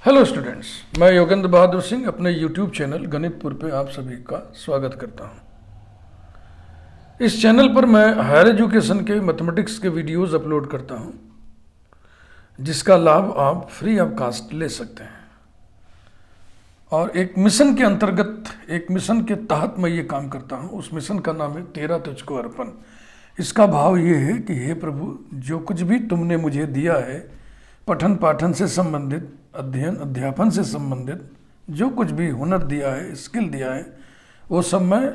Hello students, मैं योगेंद्र बहादुर सिंह अपने YouTube channel गणितपुर पे आप सभी का स्वागत करता हूं। इस चैनल पर मैं हायर एजुकेशन के मैथमेटिक्स के वीडियोस अपलोड करता हूं, जिसका लाभ आप फ्री ऑफ कास्ट ले सकते हैं। और एक मिशन के अंतर्गत, एक मिशन के तहत मैं ये काम करता हूं। उस मिशन का नाम है तेरा तुझको अर्पण। इसका भाव ये है कि हे प्रभु, जो कुछ भी तुमने मुझे दिया है, पठन पाठन से संबंधित, अध्ययन अध्यापन से संबंधित जो कुछ भी हुनर दिया है, स्किल दिया है, वो सब मैं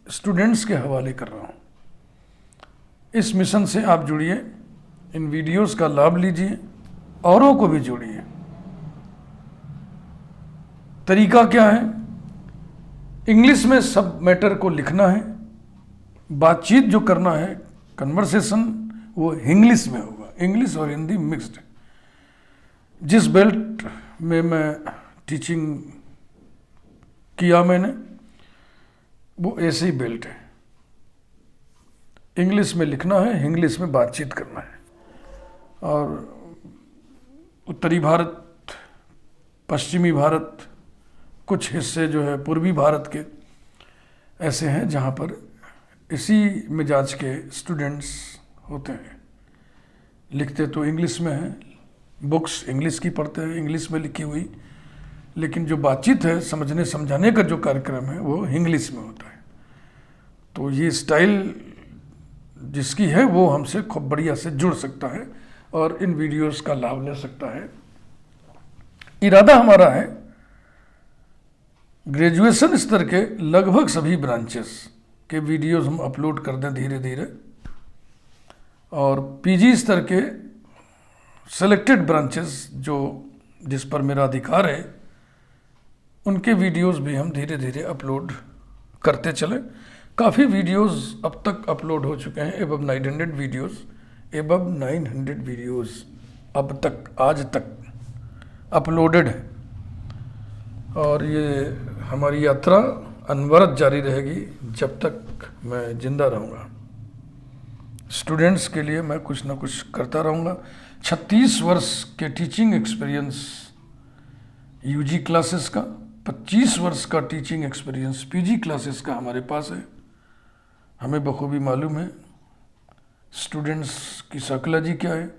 स्टूडेंट्स के हवाले कर रहा हूँ। इस मिशन से आप जुड़िए, इन वीडियोस का लाभ लीजिए, औरों को भी जोड़िए। तरीका क्या है? इंग्लिश में सब मैटर को लिखना है, बातचीत जो करना है, कन्वर्सेशन, वो इंग्लिश में होगा। इंग्लिश और हिंदी मिक्स्ड। जिस बेल्ट में मैं टीचिंग किया मैंने, वो ऐसे ही बेल्ट है। इंग्लिश में लिखना है, इंग्लिश में बातचीत करना है। और उत्तरी भारत, पश्चिमी भारत, कुछ हिस्से जो है पूर्वी भारत के ऐसे हैं जहाँ पर इसी मिजाज के स्टूडेंट्स होते हैं। लिखते तो इंग्लिश में हैं, बुक्स इंग्लिश की पढ़ते हैं, इंग्लिश में लिखी हुई, लेकिन जो बातचीत है, समझने समझाने का जो कार्यक्रम है, वो इंग्लिश में होता है। तो ये स्टाइल जिसकी है वो हमसे खूब बढ़िया से जुड़ सकता है और इन वीडियोस का लाभ ले सकता है। इरादा हमारा है ग्रेजुएशन स्तर के लगभग सभी ब्रांचेस के वीडियोस हम अपलोड कर दें धीरे धीरे, और पीजी स्तर के सेलेक्टेड ब्रांचेस जो जिस पर मेरा अधिकार है, उनके वीडियोस भी हम धीरे धीरे अपलोड करते चलें। काफ़ी वीडियोस अब तक अपलोड हो चुके हैं, एबव 900 वीडियोस, एबव 900 वीडियोस अब तक, आज तक अपलोडेड है। और ये हमारी यात्रा अनवरत जारी रहेगी जब तक मैं जिंदा रहूँगा। स्टूडेंट्स के लिए मैं कुछ ना कुछ करता रहूँगा। 36 वर्ष के टीचिंग एक्सपीरियंस यूजी क्लासेस का, 25 वर्ष का टीचिंग एक्सपीरियंस पीजी क्लासेस का हमारे पास है। हमें बखूबी मालूम है स्टूडेंट्स की साइकोलॉजी क्या है,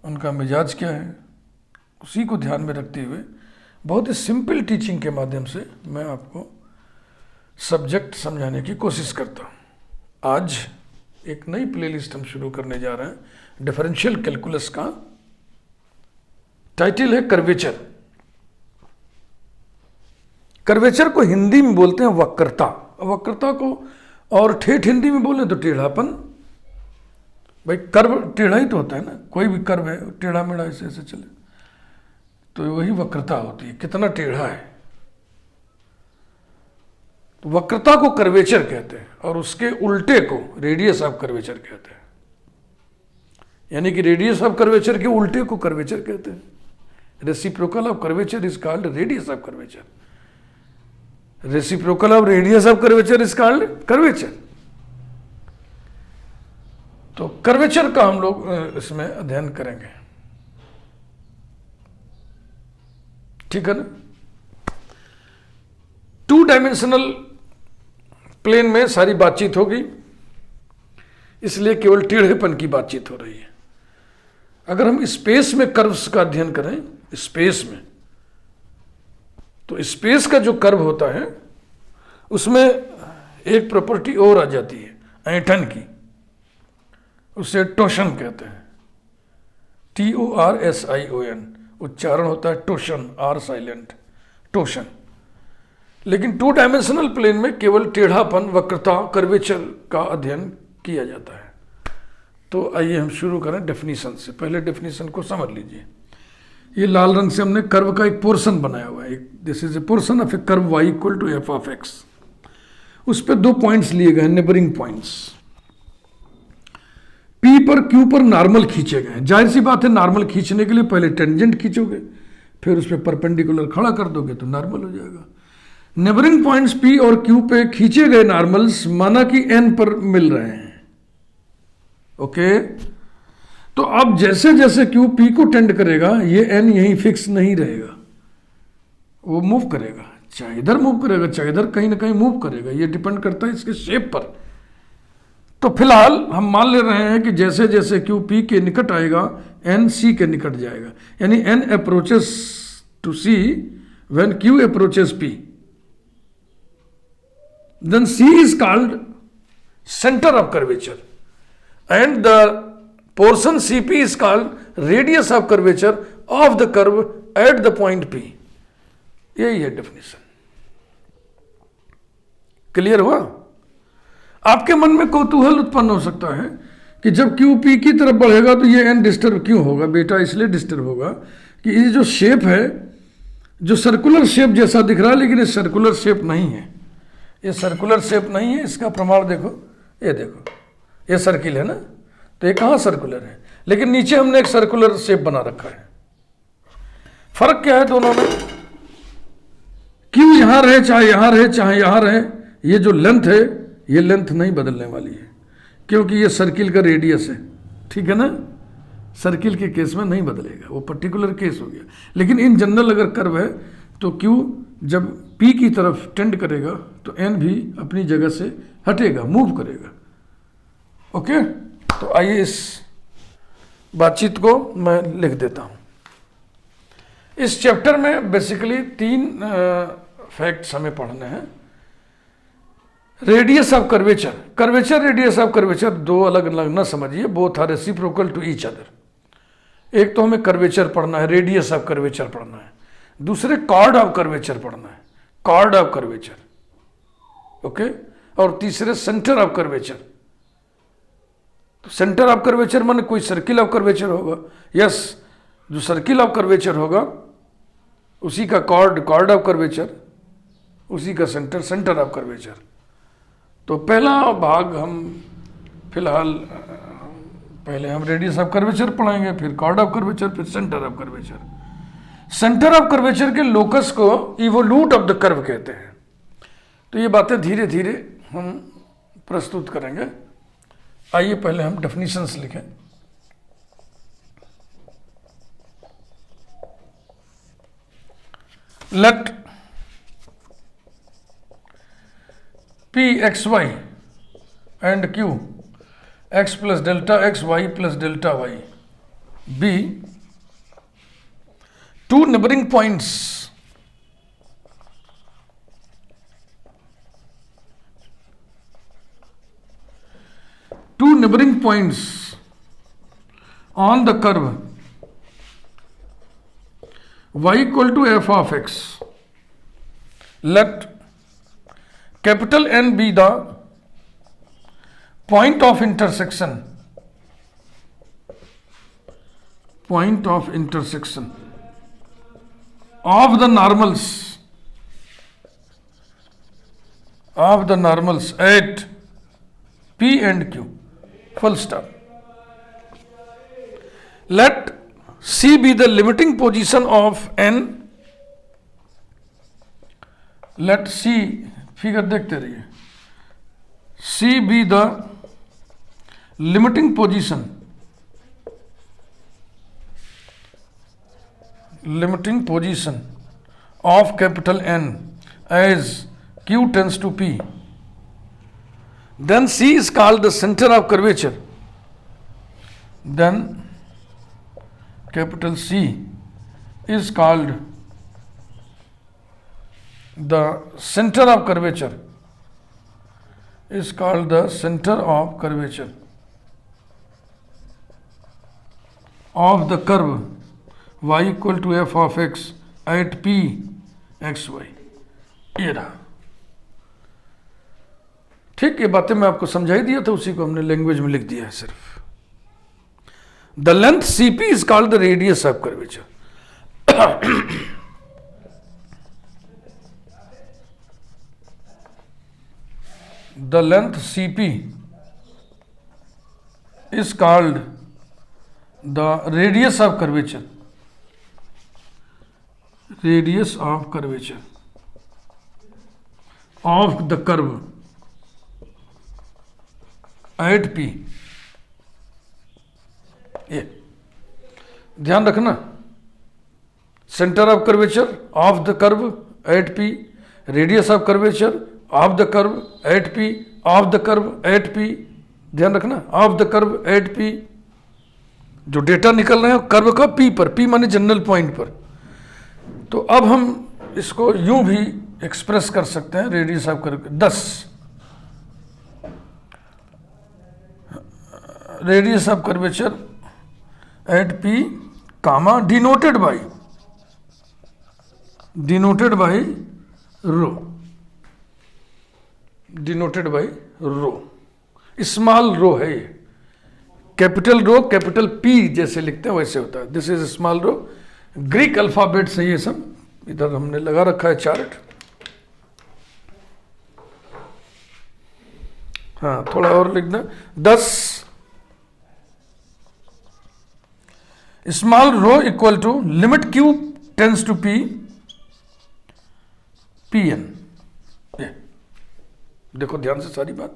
उनका मिजाज क्या है। उसी को ध्यान में रखते हुए बहुत ही सिंपल टीचिंग के माध्यम से मैं आपको सब्जेक्ट समझाने की कोशिश करता हूँ। आज एक नई प्लेलिस्ट हम शुरू करने जा रहे हैं डिफरेंशियल कैलकुलस का। टाइटल है कर्वेचर। कर्वेचर को हिंदी में बोलते हैं वक्रता। वक्रता को और ठेठ हिंदी में बोले तो टेढ़ापन। भाई कर्व टेढ़ा ही तो होता है ना, कोई भी कर्व है टेढ़ा मेढ़ा ऐसे ऐसे चले, तो वही वक्रता होती है, कितना टेढ़ा है। तो वक्रता को कर्वेचर कहते हैं और उसके उल्टे को रेडियस ऑफ कर्वेचर कहते हैं। यानी कि रेडियस ऑफ कर्वेचर के उल्टे को कर्वेचर कहते हैं। Reciprocal of curvature is called radius of curvature. Reciprocal of radius of curvature is called curvature. तो कर्वेचर का हम लोग इसमें अध्ययन करेंगे, ठीक है ना। 2 डायमेंशनल प्लेन में सारी बातचीत होगी, इसलिए केवल टेढ़ेपन की बातचीत हो रही है। अगर हम स्पेस में कर्व्स का अध्ययन करें, स्पेस में, तो स्पेस का जो कर्व होता है उसमें एक प्रॉपर्टी और आ जाती है ऐंठन की, उसे टोशन कहते हैं। TORSION उच्चारण होता है टोशन, आर साइलेंट, टोशन। लेकिन 2 डायमेंशनल प्लेन में केवल टेढ़ापन, वक्रता, कर्वेचर का अध्ययन किया जाता है। तो आइए हम शुरू करें डेफिनेशन से। पहले डेफिनेशन को समझ लीजिए। ये लाल रंग से हमने कर्व का एक पोर्शन बनाया हुआ है। This is a portion of a curve y equal to f of x। उस पर 2 पॉइंट्स लिए गए, नेबरिंग पॉइंट्स। P पर Q पर नॉर्मल खींचे गए। जाहिर सी बात है, नॉर्मल खींचने के लिए पहले टेंजेंट खींचोगे, फिर उस पर परपेंडिकुलर खड़ा कर दोगे तो नॉर्मल हो जाएगा। नेबरिंग पॉइंट्स P और Q पे खींचे गए नॉर्मल्स माना कि N पर मिल रहे हैं। ओके, तो अब जैसे जैसे क्यू पी को टेंड करेगा ये एन यहीं फिक्स नहीं रहेगा, वो मूव करेगा, चाहे इधर मूव करेगा चाहे इधर कहीं ना कहीं मूव करेगा, ये डिपेंड करता है इसके शेप पर। तो फिलहाल हम मान ले रहे हैं कि जैसे जैसे क्यू पी के निकट आएगा एन सी के निकट जाएगा, यानी N approaches to C when Q approaches P, then C is called centre of curvature and the portion CP is called radius of curvature of the curve at the point P। यही है definition. Clear हुआ? आपके मन में कौतूहल उत्पन्न हो सकता है कि जब QP की तरफ बढ़ेगा तो ये N डिस्टर्ब क्यों होगा बेटा? इसलिए डिस्टर्ब होगा कि ये जो शेप है, जो सर्कुलर शेप जैसा दिख रहा है, लेकिन ये सर्कुलर शेप नहीं है, ये सर्कुलर शेप नहीं है। इसका प्रमाण देखो, ये देखो, ये सर्किल है ना, तो ये कहाँ सर्कुलर है, लेकिन नीचे हमने एक सर्कुलर शेप बना रखा है। फर्क क्या है दोनों में? क्यों यहां रहे चाहे यहां रहे चाहे यहां रहे, ये जो लेंथ है ये लेंथ नहीं बदलने वाली है, क्योंकि ये सर्किल का रेडियस है, ठीक है ना। सर्किल के केस में नहीं बदलेगा, वो पर्टिकुलर केस हो गया। लेकिन इन जनरल अगर कर्व है तो क्यू जब पी की तरफ टेंड करेगा तो एन भी अपनी जगह से हटेगा, मूव करेगा। ओके, तो आइए इस बातचीत को मैं लिख देता हूं। इस चैप्टर में बेसिकली 3 फैक्ट्स हमें पढ़ने हैं। Radius of curvature, curvature radius of curvature दो अलग अलग ना समझिए, both are reciprocal to each other. एक तो हमें कर्वेचर पढ़ना है, रेडियस ऑफ कर्वेचर पढ़ना है, दूसरे कॉर्ड ऑफ कर्वेचर पढ़ना है, कॉर्ड ऑफ कर्वेचर, ओके, और तीसरे सेंटर ऑफ कर्वेचर। तो सेंटर ऑफ कर्वेचर माने कोई सर्किल ऑफ कर्वेचर होगा, यस, जो सर्किल ऑफ कर्वेचर होगा उसी का कॉर्ड ऑफ कर्वेचर, उसी का सेंटर ऑफ कर्वेचर। तो पहला भाग हम फिलहाल पहले हम रेडियस ऑफ कर्वेचर पढ़ेंगे, फिर कॉर्ड ऑफ कर्वेचर, फिर centre of curvature. Centre of curvature के लोकस को इवोल्यूट ऑफ द कर्व कहते हैं। तो ये बातें धीरे धीरे हम प्रस्तुत करेंगे। आइए पहले हम डेफिनेशंस लिखें। Let P x y and Q x plus delta x y plus delta y be two neighboring points on the curve y equal to f of x. Let capital N be the point of intersection of the normals at P and Q. Full stop. Let C be the limiting position of N. Let C, figure देखते रहिए, C be the limiting position of capital N as Q tends to P. Then C is called the center of curvature. Then capital C is called the center of curvature, of the curve y equal to f of x at P x y। ये रहा, ठीक। ये बातें मैं आपको समझाई दिया था, उसी को हमने लैंग्वेज में लिख दिया है सिर्फ। The length CP is called the radius of curvature. The length CP is called the radius of curvature. Radius of curvature of the curve at P ये ध्यान रखना, centre of curvature of the curve eight P, radius of curvature of the curve eight P, of the curve eight P, ध्यान रखना of the curve eight P. जो data निकल रहे हैं curve का पी पर, पी माने जनरल पॉइंट पर। तो अब हम इसको यूं भी एक्सप्रेस कर सकते हैं, radius of curve 10, radius of curvature at P comma denoted by rho, denoted by rho, small rho है ये, कैपिटल रो कैपिटल पी जैसे लिखते हैं वैसे होता है। This is small rho, Greek alphabet से ये सब इधर हमने लगा रखा है चार्ट। हाँ थोड़ा और लिखना, 10 small rho equal to limit Q tends to P, P N. देखो ध्यान से सारी बात,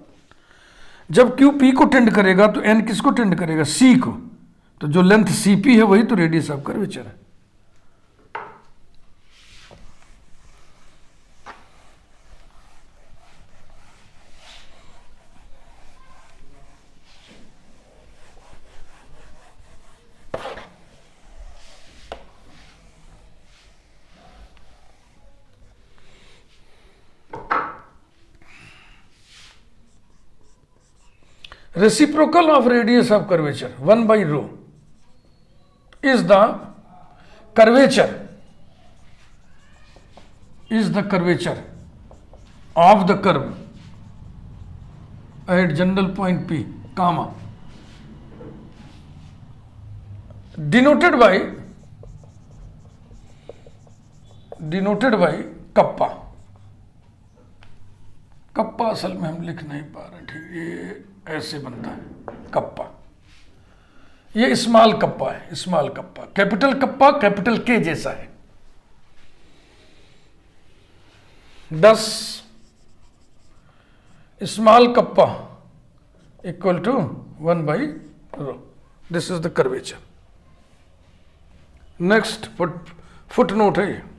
जब क्यू पी को टेंड करेगा तो एन किसको टेंड करेगा, सी को। तो जो लेंथ सी पी है वही तो रेडियस ऑफ कर्वेचर है। Reciprocal of radius of curvature 1 by rho is the curvature of the curve at general point P, comma denoted by kappa. Kappa असल में हम लिख नहीं पा रहे, ठीक, ये ऐसे बनता है कप्पा, ये स्मॉल कप्पा है, small kappa. Capital kappa capital के जैसा है। 10 small kappa equal to 1 by rho, this is the curvature. Next footnote है,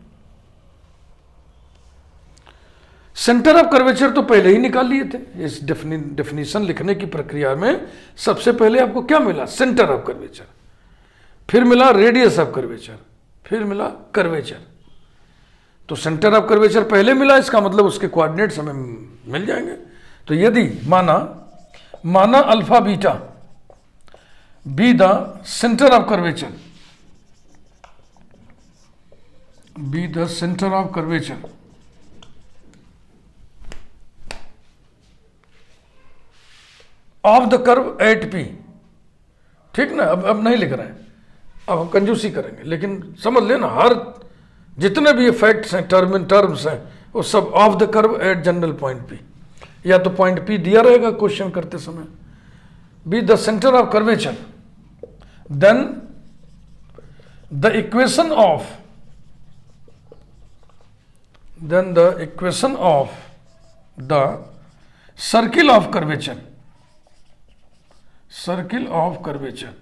सेंटर ऑफ कर्वेचर तो पहले ही निकाल लिए थे। इस डेफिनेशन लिखने की प्रक्रिया में सबसे पहले आपको क्या मिला, सेंटर ऑफ कर्वेचर, फिर मिला रेडियस ऑफ कर्वेचर, फिर मिला कर्वेचर। तो सेंटर ऑफ कर्वेचर पहले मिला, इसका मतलब उसके कोऑर्डिनेट्स हमें मिल जाएंगे। तो यदि माना alpha beta B the centre of curvature, B the centre of curvature of the curve eight P, ठीक ना। अब नहीं लिख रहे हैं, अब हम कंजूसी करेंगे, लेकिन समझ लेना हर जितने भी फैक्ट्स हैं, टर्म्स हैं, वो सब of the curve at general point P. या तो पॉइंट पी दिया रहेगा क्वेश्चन करते समय, be the centre of curvature, then the equation of the circle of curvature, circle of curvature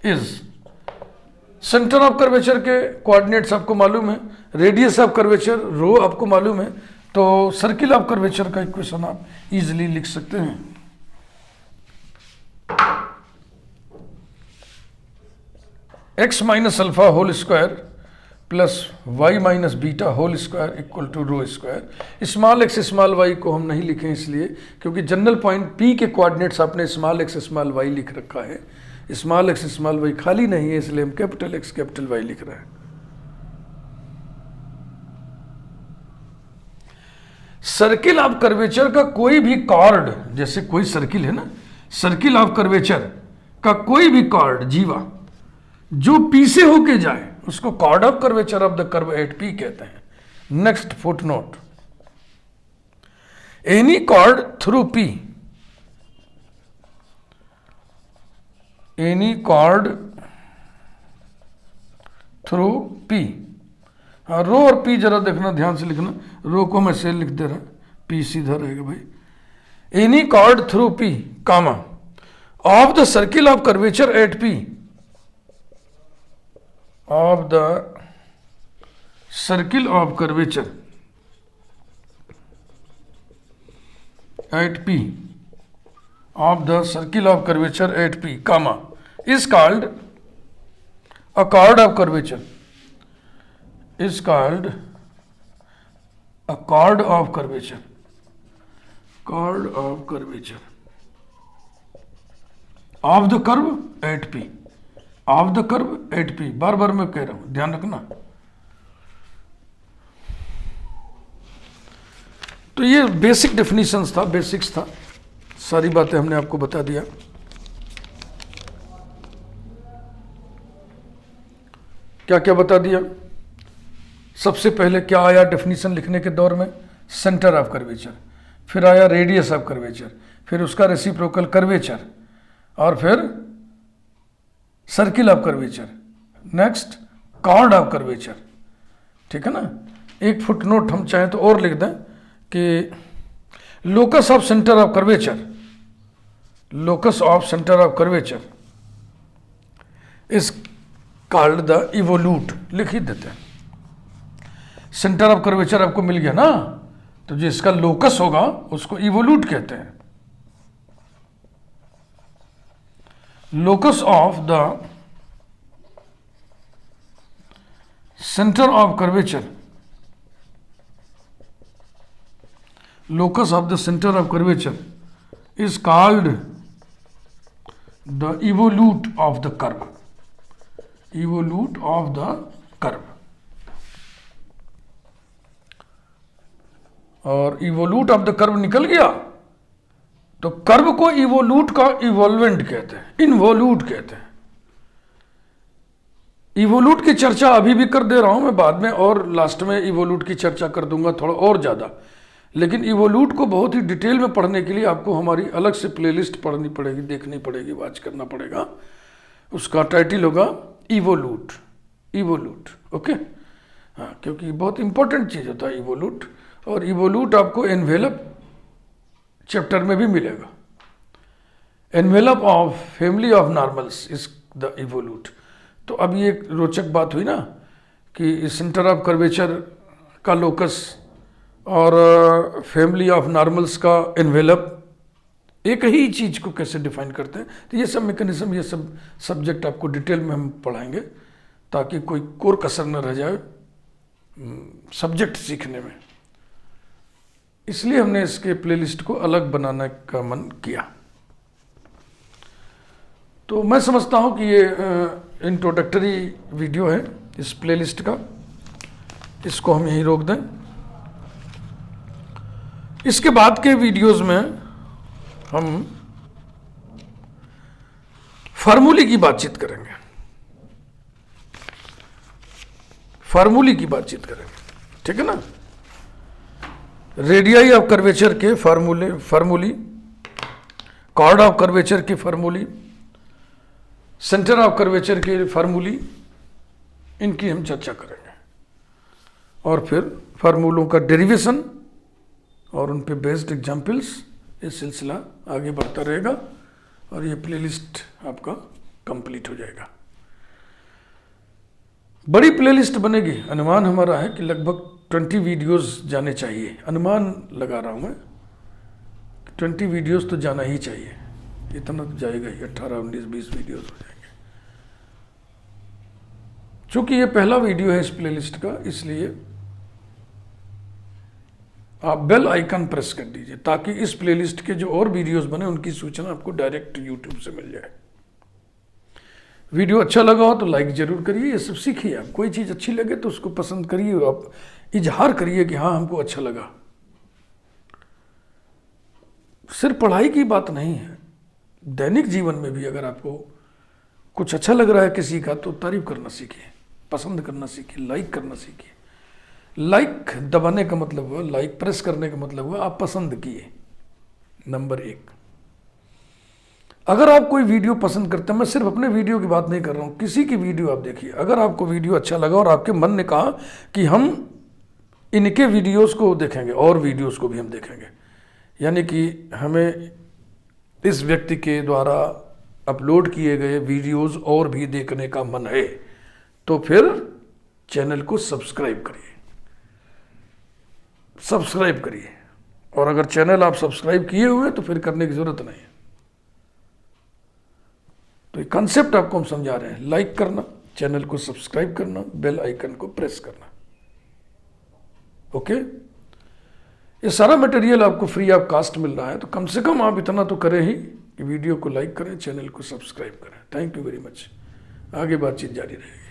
is, centre of curvature के कोऑर्डिनेट्स आपको मालूम है, रेडियस ऑफ कर्वेचर रो आपको मालूम है, तो सर्किल ऑफ कर्वेचर का इक्वेशन आप इजीली लिख सकते हैं। x minus alpha whole square plus y minus beta whole square equal to rho square. Small x small y को हम नहीं लिखे इसलिए क्योंकि जनरल पॉइंट P के कोऑर्डिनेट्स आपने स्मॉल एक्स स्मॉल वाई लिख रखा है, स्मॉल एक्स स्मॉल वाई खाली नहीं है, इसलिए हम कैपिटल एक्स कैपिटल वाई लिख रहे हैं। सर्किल ऑफ कर्वेचर का कोई भी कॉर्ड, जैसे कोई सर्किल है ना, सर्किल ऑफ कर्वेचर का कोई भी कॉर्ड जीवा जो P से होके जाए उसको chord of curvature of the curve at P कहते हैं। Next footnote, any chord through P, any chord through P, हाँ रो और P जरा देखना, ध्यान से लिखना, रो को मैं से लिख दे रहा, P सीधा रहेगा भाई। Any chord through P, comma of the circle of curvature at P, of the circle of curvature at P, of the circle of curvature at P, comma, is called a chord of curvature, is called a chord of curvature, chord of curvature of the curve at P, of the curve at P, बार बार मैं कह रहा हूं, ध्यान रखना। तो ये basic definitions था, basics था, सारी बातें हमने आपको बता दिया। क्या क्या बता दिया? सबसे पहले क्या आया डेफिनेशन लिखने के दौर में? सेंटर ऑफ कर्वेचर, फिर आया रेडियस ऑफ कर्वेचर, फिर उसका रेसिप्रोकल कर्वेचर, और फिर circle of curvature, next chord of curvature. ठीक है ना? एक फुट नोट हम चाहें तो और लिख दें कि locus of centre of curvature, locus of center of curvature is called the evolute, लिख ही देते हैं। सेंटर ऑफ कर्वेचर आपको मिल गया ना, तो जिसका लोकस होगा उसको इवोल्यूट कहते हैं। Locus of the centre of curvature, locus of the center of curvature is called the evolute of the curve, evolute of the curve। और evolute of the curve निकल गया तो कर्व को evolute का evolvent कहते हैं, involute कहते हैं। evolute की चर्चा अभी भी कर दे रहा हूं मैं, बाद में और लास्ट में evolute की चर्चा कर दूंगा थोड़ा और ज्यादा। लेकिन इवोल्यूट को बहुत ही डिटेल में पढ़ने के लिए आपको हमारी अलग से प्लेलिस्ट पढ़नी पड़ेगी, देखनी पड़ेगी, वॉच करना पड़ेगा। उसका टाइटल होगा इवोल्यूट, इवोल्यूट, ओके। हाँ, क्योंकि बहुत इंपॉर्टेंट चीज़ होता है इवोल्यूट, और इवोल्यूट आपको एनवेलप चैप्टर में भी मिलेगा। Envelope of family of normals is the evolute. तो अब ये एक रोचक बात हुई ना कि सेंटर ऑफ कर्वेचर का लोकस और फैमिली ऑफ नॉर्मल्स का एनवेलप एक ही चीज को कैसे डिफाइन करते हैं। तो ये सब मैकेनिज्म, ये सब सब्जेक्ट आपको डिटेल में हम पढ़ाएंगे ताकि कोई कोर कसर न रह जाए सब्जेक्ट सीखने में। इसलिए हमने इसके प्लेलिस्ट को अलग बनाने का मन किया। तो मैं समझता हूं कि ये इंट्रोडक्टरी वीडियो है इस प्लेलिस्ट का, इसको हम यहीं रोक दें। इसके बाद के वीडियोस में हम फार्मूले की बातचीत करेंगे, फार्मूले की बातचीत करेंगे, ठीक है ना। रेडियाई ऑफ कर्वेचर के फार्मूली, कॉर्ड ऑफ कर्वेचर की फार्मूली, सेंटर ऑफ कर्वेचर के फार्मूली, इनकी हम चर्चा करेंगे। और फिर फार्मूलों का डेरिवेशन और उन पे बेस्ड एग्जाम्पल्स, ये सिलसिला आगे बढ़ता रहेगा और ये प्लेलिस्ट आपका कंप्लीट हो जाएगा। बड़ी प्लेलिस्ट बनेगी, अनुमान हमारा है कि लगभग 20 वीडियोस जाने चाहिए। अनुमान लगा रहा हूं मैं, 20 वीडियोस तो जाना ही चाहिए, इतना तो जाएगा ही, 18, 19, 20 वीडियोस हो जाएंगे। चूंकि ये पहला वीडियो है इस प्लेलिस्ट का, इसलिए आप बेल आइकन प्रेस कर दीजिए ताकि इस प्लेलिस्ट के जो और वीडियोस बने उनकी सूचना आपको डायरेक्ट यूट्यूब से मिल जाए। वीडियो अच्छा लगा हो तो लाइक जरूर करिए, ये सब सीखिए। आप कोई चीज़ अच्छी लगे तो उसको पसंद करिए, आप इजहार करिए कि हाँ हमको अच्छा लगा। सिर्फ पढ़ाई की बात नहीं है, दैनिक जीवन में भी अगर आपको कुछ अच्छा लग रहा है किसी का तो तारीफ करना सीखिए, पसंद करना सीखिए, लाइक करना सीखिए। लाइक दबाने का मतलब हुआ, लाइक प्रेस करने का मतलब हुआ आप पसंद किए, नंबर 1। अगर आप कोई वीडियो पसंद करते हैं, मैं सिर्फ अपने वीडियो की बात नहीं कर रहा हूं, किसी की वीडियो आप देखिए, अगर आपको वीडियो अच्छा लगा और आपके मन ने कहा कि हम इनके वीडियोस को देखेंगे और वीडियोस को भी हम देखेंगे, यानी कि हमें इस व्यक्ति के द्वारा अपलोड किए गए वीडियोस और भी देखने का मन है तो फिर चैनल को सब्सक्राइब करिए। और अगर चैनल आप सब्सक्राइब किए हुए तो फिर करने की जरूरत नहीं है। तो ये कॉन्सेप्ट आपको हम समझा रहे हैं, लाइक करना, चैनल को सब्सक्राइब करना, बेल आइकन को प्रेस करना। ओके, ये सारा मटेरियल आपको फ्री ऑफ कास्ट मिल रहा है, तो कम से कम आप इतना तो करें ही कि वीडियो को लाइक करें, चैनल को सब्सक्राइब करें। Thank you very much. आगे बातचीत जारी रहेगी।